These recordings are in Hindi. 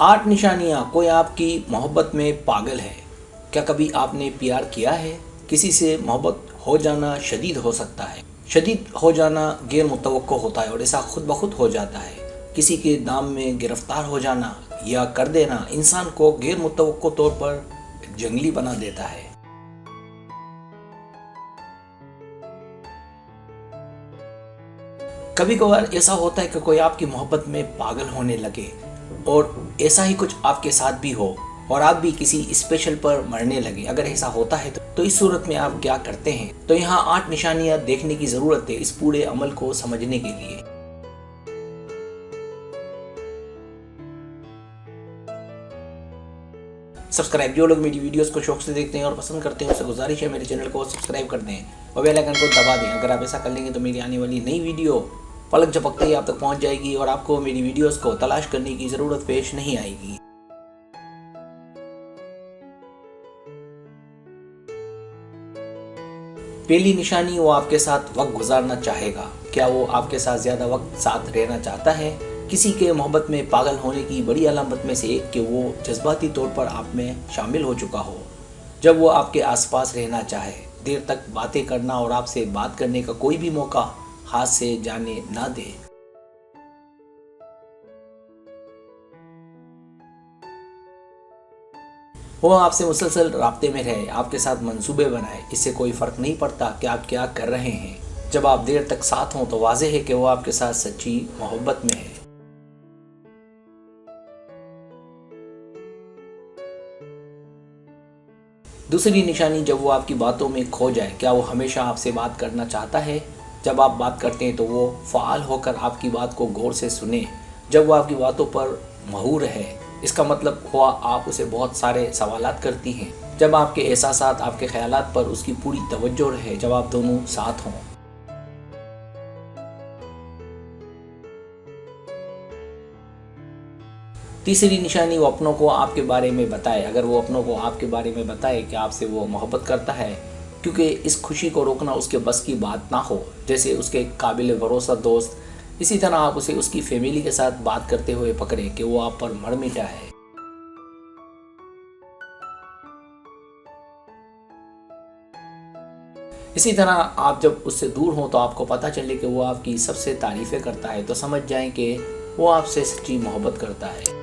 8 निशानियाँ कोई आपकी मोहब्बत में पागल है। क्या कभी आपने प्यार किया है? किसी से मोहब्बत हो जाना शदीद हो सकता है। शदीद हो जाना गैर मुतवक्को होता है और ऐसा खुद ब खुद हो जाता है। किसी के दाम में गिरफ्तार हो जाना या कर देना इंसान को गैर मुतवक्को तौर पर जंगली बना देता है। कभी कभार ऐसा होता है कि कोई आपकी मोहब्बत में पागल होने लगे और ऐसा ही कुछ आपके साथ भी हो और आप भी किसी स्पेशल पर मरने लगे। अगर ऐसा होता है तो इस सूरत में आप क्या करते हैं? तो यहाँ 8 निशानियां देखने की जरूरत है इस पूरे अमल को समझने के लिए। सब्सक्राइब, जो लोग मेरी वीडियोस को शौक से देखते हैं और पसंद करते हैं उनसे गुजारिश है मेरे चैनल को सब्सक्राइब कर दें और बेल आइकन को दबा दें। अगर आप ऐसा कर लेंगे तो मेरी आने वाली नई वीडियो पलक झपकते ही आप तक पहुंच जाएगी और आपको मेरी वीडियोस को तलाश करने की ज़रूरत पेश नहीं आएगी। पहली निशानी, वो आपके साथ वक्त गुजारना चाहेगा। क्या वो आपके साथ ज़्यादा वक्त साथ रहना चाहता है? किसी के मोहब्बत में पागल होने की बड़ी अलामत में से एक कि वो जज्बाती तौर पर आप में शामिल हो चुका हो। जब वो आपके आसपास रहना चाहे, देर तक बातें करना और आपसे बात करने का कोई भी मौका हाथ से जाने ना दे। वो आपसे मुसलसल राब्ते में रहे, आपके साथ मंसूबे बनाए। इससे कोई फ़र्क नहीं पड़ता कि आप क्या कर रहे हैं। जब आप देर तक साथ हों तो वाज़ेह है कि वो आपके साथ सच्ची मोहब्बत में है। दूसरी निशानी, जब वो आपकी बातों में खो जाए। क्या वो हमेशा आपसे बात करना चाहता है? जब आप बात करते हैं तो वो फ़ाल होकर आपकी बात को गौर से सुने। जब वो आपकी बातों पर महूर है, इसका मतलब हुआ आप उसे बहुत सारे सवालात करती हैं। जब आपके एहसासात, आपके ख्यालात पर उसकी पूरी तवज्जो रहे, जब आप दोनों साथ हों। तीसरी निशानी, वो अपनों को आपके बारे में बताए। अगर वो अपनों को आपके बारे में बताए कि आपसे वो मोहब्बत करता है, क्योंकि इस खुशी को रोकना उसके बस की बात ना हो, जैसे उसके काबिल भरोसा दोस्त, इसी तरह आप उसे उसकी फैमिली के साथ बात करते हुए पकड़े कि वो आप पर मर मिटा है। इसी तरह आप जब उससे दूर हों तो आपको पता चले कि वो आपकी सबसे तारीफ़ें करता है, तो समझ जाएं कि वो आपसे सच्ची मोहब्बत करता है।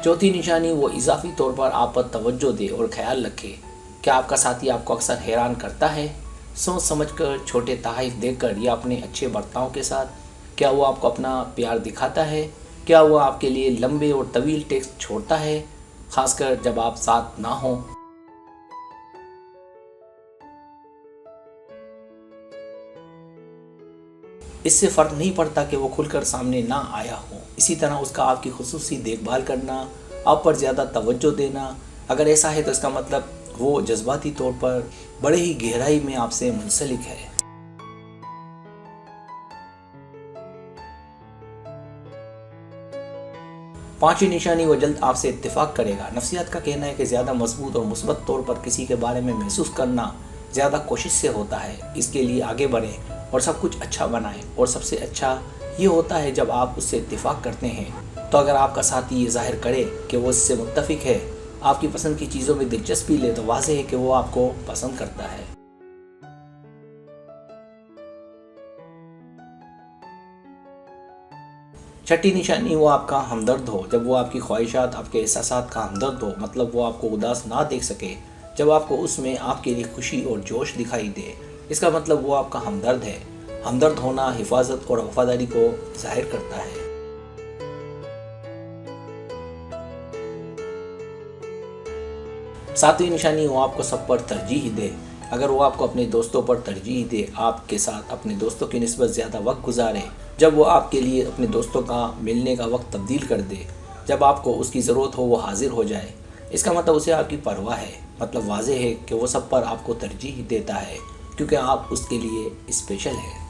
चौथी निशानी, वो इजाफी तौर पर आप पर तवज्जो दे और ख्याल रखे। क्या आपका साथी आपको अक्सर हैरान करता है? सोच समझकर, छोटे तोहफ़े देकर या अपने अच्छे बर्ताव के साथ? क्या वो आपको अपना प्यार दिखाता है? क्या वो आपके लिए लंबे और तवील टेक्स्ट छोड़ता है, खासकर जब आप साथ ना हों? इससे फ़र्क नहीं पड़ता कि वो खुलकर सामने ना आया हो। इसी तरह उसका आपकी खुसूसी देखभाल करना, आप पर ज़्यादा तवज्जो देना, अगर ऐसा है तो इसका मतलब वो जज्बाती तौर पर बड़े ही गहराई में आपसे मुंसलिक है। पांचवी निशानी, वो जल्द आपसे इत्तेफाक करेगा। नफ्सियात का कहना है कि ज़्यादा मजबूत और मुस्बत तौर पर किसी के बारे में महसूस करना ज़्यादा कोशिश से होता है। इसके लिए आगे बढ़ें और सब कुछ अच्छा बनाएं। और सबसे अच्छा ये होता है जब आप उससे इत्तेफाक करते हैं। तो अगर आपका साथी ये जाहिर करे कि वो इससे मुत्तफिक है, आपकी पसंद की चीज़ों में दिलचस्पी ले, तो वाज़ेह है कि वो आपको पसंद करता है। छठी निशानी, वो आपका हमदर्द हो। जब वो आपकी ख्वाहिशात, आपके एहसासात का हमदर्द हो, मतलब वो आपको उदास ना देख सके, जब आपको उसमें आपके लिए खुशी और जोश दिखाई दे, इसका मतलब वो आपका हमदर्द है। हमदर्द होना हिफाजत और वफादारी को जाहिर करता है। सातवीं निशानी, वो आपको सब पर तरजीह दे। अगर वो आपको अपने दोस्तों पर तरजीह दे, आपके साथ अपने दोस्तों की निस्बत ज़्यादा वक्त गुजारे, जब वो आपके लिए अपने दोस्तों का मिलने का वक्त तब्दील कर दे, जब आपको उसकी ज़रूरत हो वो हाजिर हो जाए, इसका मतलब उसे आपकी परवाह है। मतलब वाज़ेह है कि वो सब पर आपको तरजीह देता है क्योंकि आप उसके लिए स्पेशल हैं।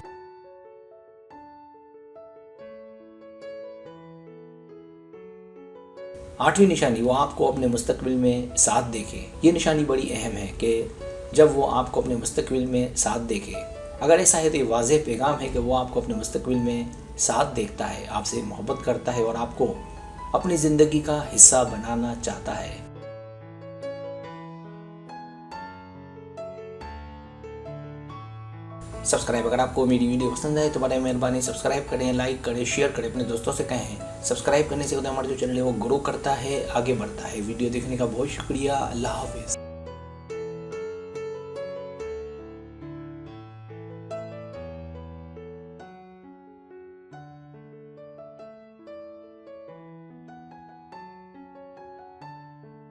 आठवीं निशानी, वो आपको अपने मुस्तकबिल में साथ देखे। ये निशानी बड़ी अहम है कि जब वो आपको अपने मुस्तकबिल में साथ देखे, अगर ऐसा है तो ये वाज़ेह पैगाम है कि वो आपको अपने मुस्तकबिल में साथ देखता है, आपसे मोहब्बत करता है और आपको अपनी ज़िंदगी का हिस्सा बनाना चाहता है। सब्सक्राइब, अगर आपको मेरी वीडियो पसंद आए तो बड़े मेहरबानी सब्सक्राइब करें, लाइक करें, शेयर करें, अपने दोस्तों से कहें। सब्सक्राइब करने से हमारा जो चैनल है वो ग्रो करता है, आगे बढ़ता है। वीडियो देखने का बहुत शुक्रिया। अल्लाह हाफिज़।